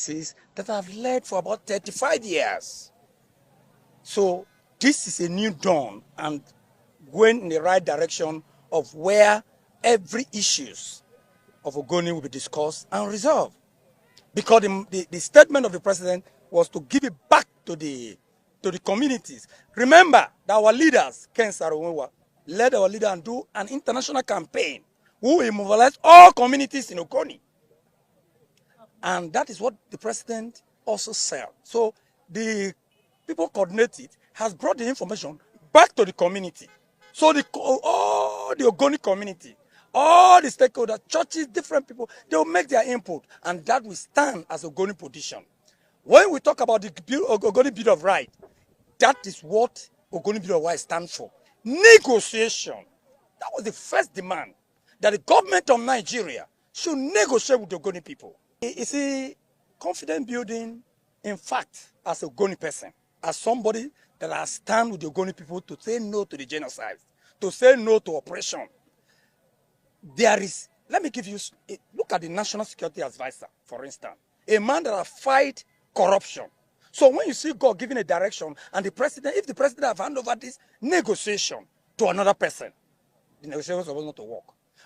practices that have led for about 35 years. So this is a new dawn and going in the right direction of where every issues of Ogoni will be discussed and resolved. Because the statement of the president was to give it back to the communities. Remember that our leaders, Ken Saro-Wiwa, led our leader and do an international campaign who will mobilize all communities in Ogoni. And that is what the president also said. So the people coordinated has brought the information back to the community. So all the Ogoni community, all the stakeholders, churches, different people, they will make their input, and that will stand as Ogoni position. When we talk about the Ogoni Bill of Rights, that is what Ogoni Bill of Rights stands for. Negotiation. That was the first demand, that the government of Nigeria should negotiate with the Ogoni people. You see, confidence building, in fact, as a Ogoni person, as somebody that has stand with the Ogoni people to say no to the genocide, to say no to oppression. There is, let me give you, look at the National Security Advisor, for instance, a man that has fight corruption. So when you see God giving a direction, and the president, if the president have handed over this negotiation to another person, the negotiation is supposed not to work.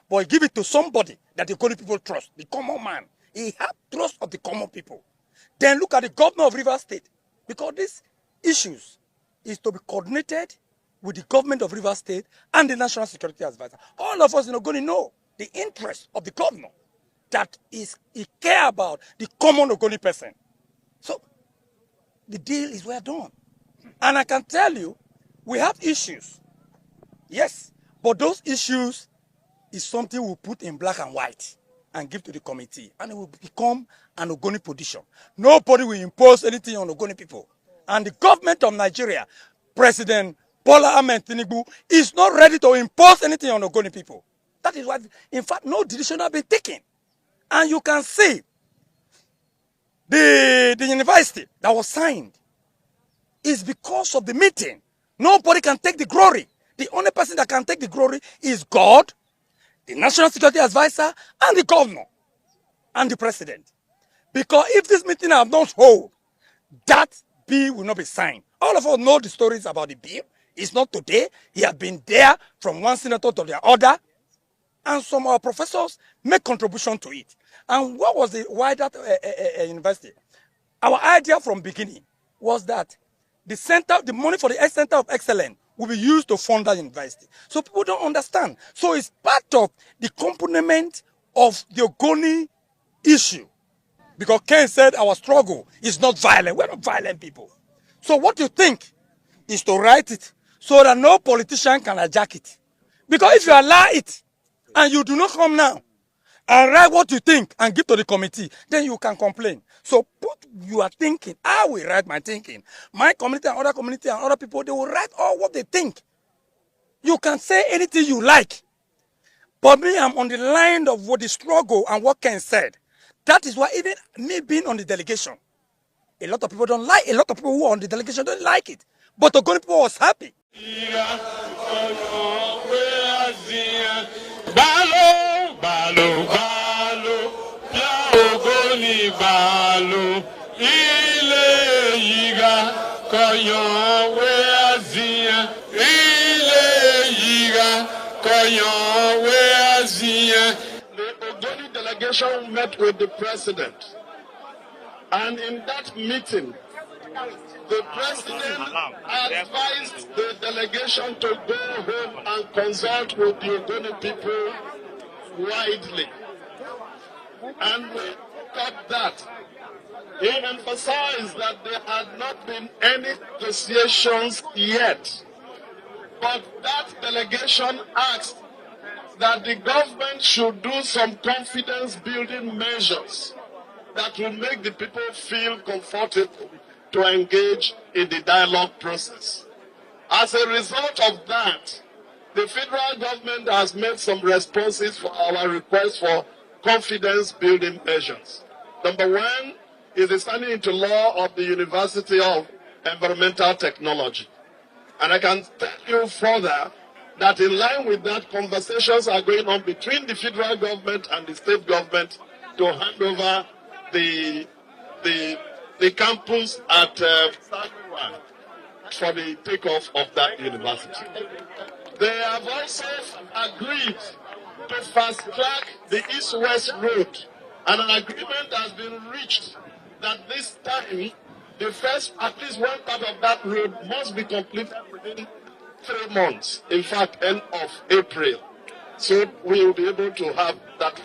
But he give it to somebody that the Ogoni people trust, the common man. He has trust of the common people. Then look at the governor of Rivers State, because these issues is to be coordinated with the government of Rivers State and the National Security Advisor. All of us in Ogoni know the interest of the governor, that is he care about the common Ogoni person. So the deal is well done. And I can tell you, we have issues. Yes, but those issues is something we put in black and white and give to the committee, and it will become an Ogoni position. Nobody will impose anything on Ogoni people. And the government of Nigeria, President Bola Tinubu, is not ready to impose anything on Ogoni people. That is why, in fact, no decision has been taken. And you can see the university that was signed is because of the meeting. Nobody can take the glory. The only person that can take the glory is God, the National Security Advisor, and the governor, and the president. Because if this meeting have not hold, that bill will not be signed. All of us know the stories about the bill. It's not today. He has been there from one senator to the other. And some of our professors make contribution to it. And what was why that university? Our idea from beginning was that the money for the Center of Excellence will be used to fund that university. So people don't understand. So it's part of the component of the Ogoni issue. Because Ken said our struggle is not violent. We're not violent people. So what you think is to write it so that no politician can hijack it. Because if you allow it and you do not come now and write what you think and give to the committee, then you can complain. So put your thinking. I will write my thinking. My community and other people, they will write all what they think. You can say anything you like. But me, I'm on the line of what the struggle and what Ken said. That is why even me being on the delegation, a lot of people don't like, a lot of people who are on the delegation don't like it. But Ogoni people was happy. The Ogoni delegation met with the president, and in that meeting, the president advised the delegation to go home and consult with the Ogoni people widely. And we got that. He emphasized that there had not been any negotiations yet. But that delegation asked that the government should do some confidence-building measures that will make the people feel comfortable to engage in the dialogue process. As a result of that, the federal government has made some responses for our request for confidence-building measures. Number one is the signing into law of the University of Environmental Technology. And I can tell you further that in line with that, conversations are going on between the federal government and the state government to hand over the the campus at Sagua for the takeoff of that university. They have also agreed to fast-track the East-West Road, and an agreement has been reached that this time, the first, at least one part of that road must be completed within 3 months, in fact, end of April. So we will be able to have that.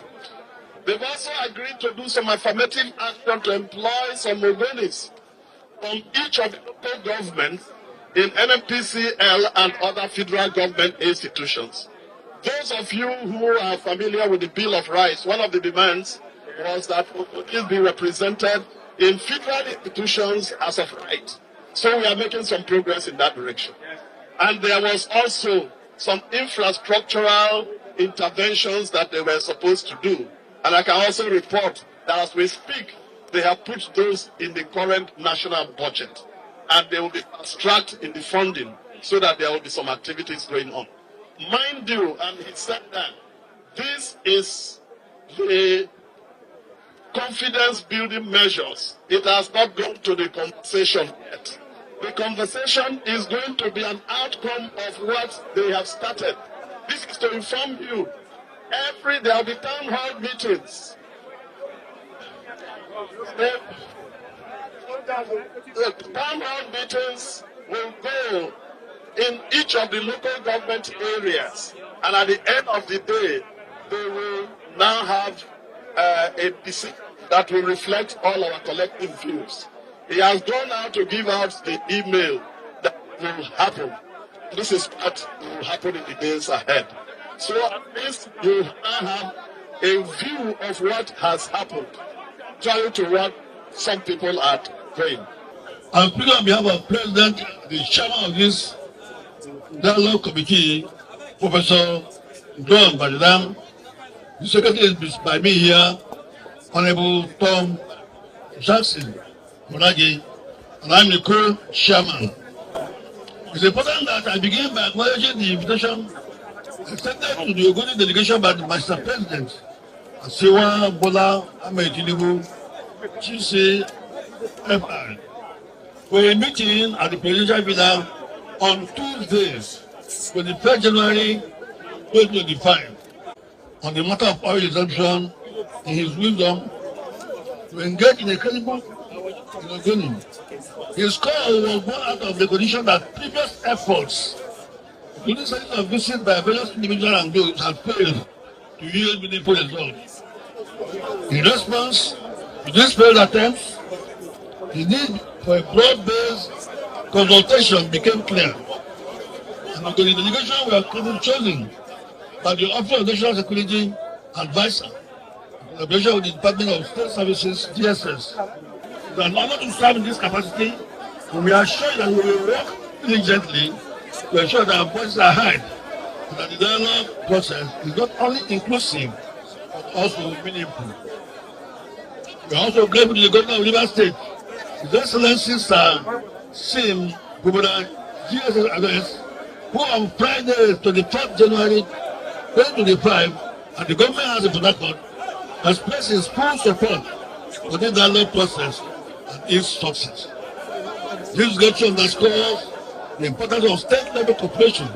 They've also agreed to do some affirmative action to employ some Ogonis from each of the local governments in NMPCL and other federal government institutions. Those of you who are familiar with the Bill of Rights, one of the demands was that Ogonis be represented in federal institutions as of right. So we are making some progress in that direction. And there was also some infrastructural interventions that they were supposed to do. And I can also report that as we speak, they have put those in the current national budget. And they will be fast-tracked in the funding so that there will be some activities going on. Mind you, and he said that this is the confidence-building measures. It has not gone to the conversation yet. The conversation is going to be an outcome of what they have started. This is to inform you. There will be town hall meetings. The town hall meetings will go in each of the local government areas. And at the end of the day, they will now have a decision that will reflect all our collective views. He has gone out to give out the email that will happen. This is what will happen in the days ahead. So at least you now have a view of what has happened, contrary to what some people are saying. I'm speaking on behalf of President, the chairman of this dialogue committee, Professor John Badidam. The secretary is by me here, Honorable Tom Jackson Moragi, and I'm the co-chairman. It's important that I begin by acknowledging the invitation extended to the Ogoni delegation by the Master President, President Bola Tinubu, GC FR, for a meeting at the presidential villa on Tuesday, 21st January 2025, on the matter of oil exemption in his wisdom to engage in a credible in Ogoni. His call was born out of the condition that previous efforts, including series of visits by various individuals and groups, have failed to yield meaningful results. In response to these failed attempts, the need for a broad-based consultation became clear. And the delegation were chosen by the Office of National Security Advisor, in collaboration with the Department of State Services, DSS. We are honored to serve in this capacity, and we are sure that we will work diligently to ensure that our voices are heard, and that the dialogue process is not only inclusive, but also meaningful. We are also grateful to the Governor of Rivers State, His Excellency Sir Sim Bubuda GSS address, who on Friday, 24th January 2025, at the Government House in Port Harcourt, has placed his full support for the dialogue process and its success. This lecture underscores the importance of state-level cooperation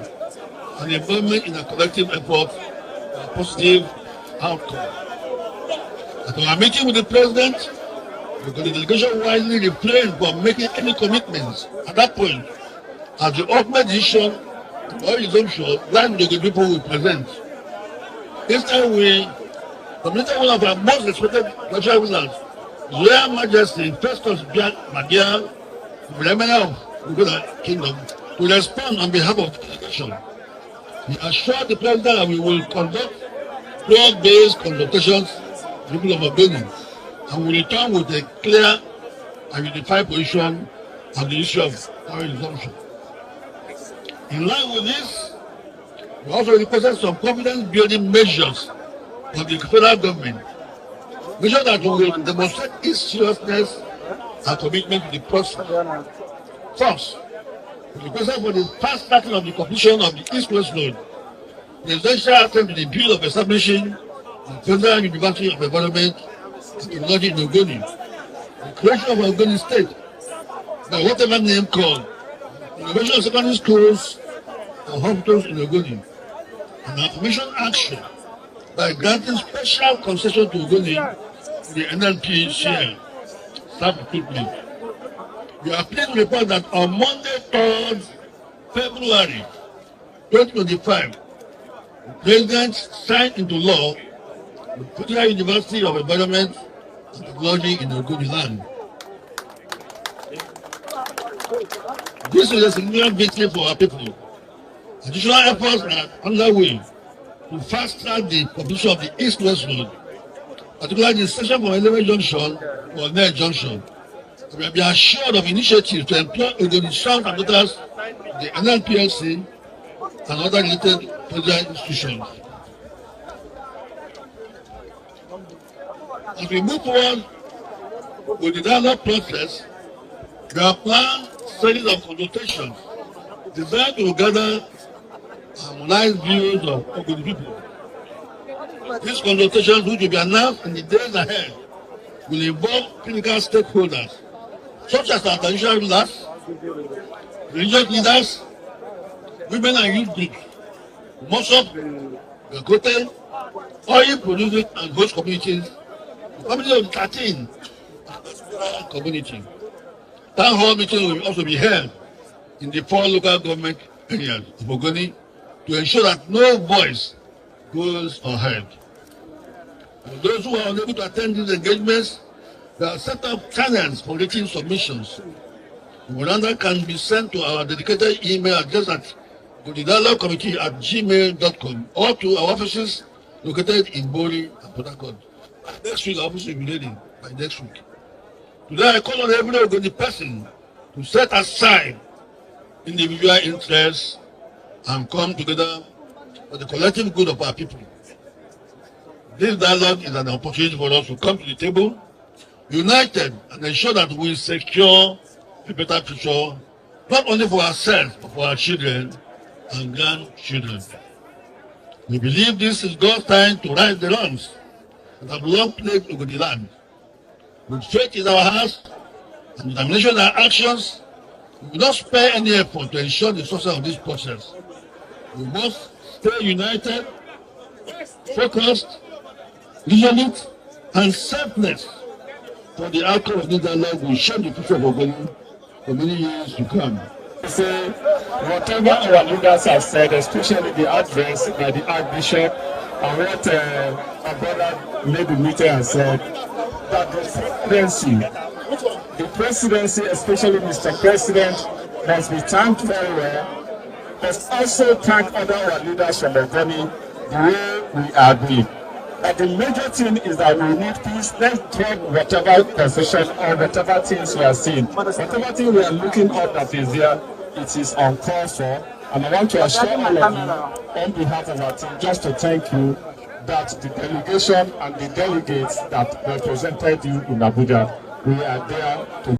and involvement in a collective effort for a positive outcome. At our meeting with the President, the delegation wisely refrained from making any commitments at that point, as the ultimate decision of oil resumption lies with the people we present. Instead, we committed one of our most respected national rulers, His Royal Majesty Festus Magia, the Premier of the Kingdom, to respond on behalf of the delegation. We assured the President that we will conduct broad-based consultations with the people of Ogoni, and will return with a clear and unified position on the issue of oil resumption. In line with this, we also requested some confidence-building measures from the federal government, measures that will demonstrate its seriousness and commitment to the process. First, we requested for the fast tracking of the completion of the East-West Road, the essential attempt to the bill of establishing the Federal University of Environment and Technology in Ogoni. the creation of Ogoni State, by whatever name called, the innovation of secondary schools and hospitals in Ogoni, and affirmation action by granting special concession to Ogoni in the NLP share self-equipment. We are pleased to report that on Monday, 3rd February 2025, the President signed into law the Federal University of Environment and Technology in Ogoniland. This is a significant victory for our people. Additional efforts are underway to fast-track the completion of the East-West Road, particularly the section from Eleven Junction to Ogoni Junction. We have been assured of initiatives to employ Ogoni South and others, the NLPLC, and other related federal institutions. As we move forward with the dialogue process, we have planned a series of consultations designed to gather harmonized views of Ogoni people. These consultations, which will be announced in the days ahead, will involve critical stakeholders, such as our traditional rulers, religious leaders, women and youth groups, Mosop, Gakote, oil producing and host communities, the community of 13 community. Town hall meetings will also be held in the 4 local government areas of Ogoni to ensure that no voice goes unheard. For those who are unable to attend these engagements, there are set up channels for written submissions. The memoranda can be sent to our dedicated email address at gmail.com or to our offices located in Bori and Port Harcourt. Next week, our office will be ready by next week. Today, I call on every Ogoni person to set aside individual interests and come together for the collective good of our people. This dialogue is an opportunity for us to come to the table united and ensure that we secure a better future, not only for ourselves, but for our children and grandchildren. We believe this is God's time to right the wrongs that have long plagued Ogoniland. With faith in our hearts and determination in our actions, we will not spare any effort to ensure the success of this process. We must stay united, focused, vigilant, and selfless, for the outcome of this dialogue will shape the future of Ogoni for many years to come. So, whatever our leaders have said, especially the address by the Archbishop, and what our brother made the meeting and said, that the presidency, especially Mr. President, must be thanked very well, but also thank other our leaders from Ogoni the way we are doing. But the major thing is that we need peace. Let's drop whatever concession or whatever things we are seeing. Whatever thing we are looking at that is there, it is uncalled for. And I want to assure all of you, on behalf of our team, just to thank you that the delegation and the delegates that represented you in Abuja, we are there to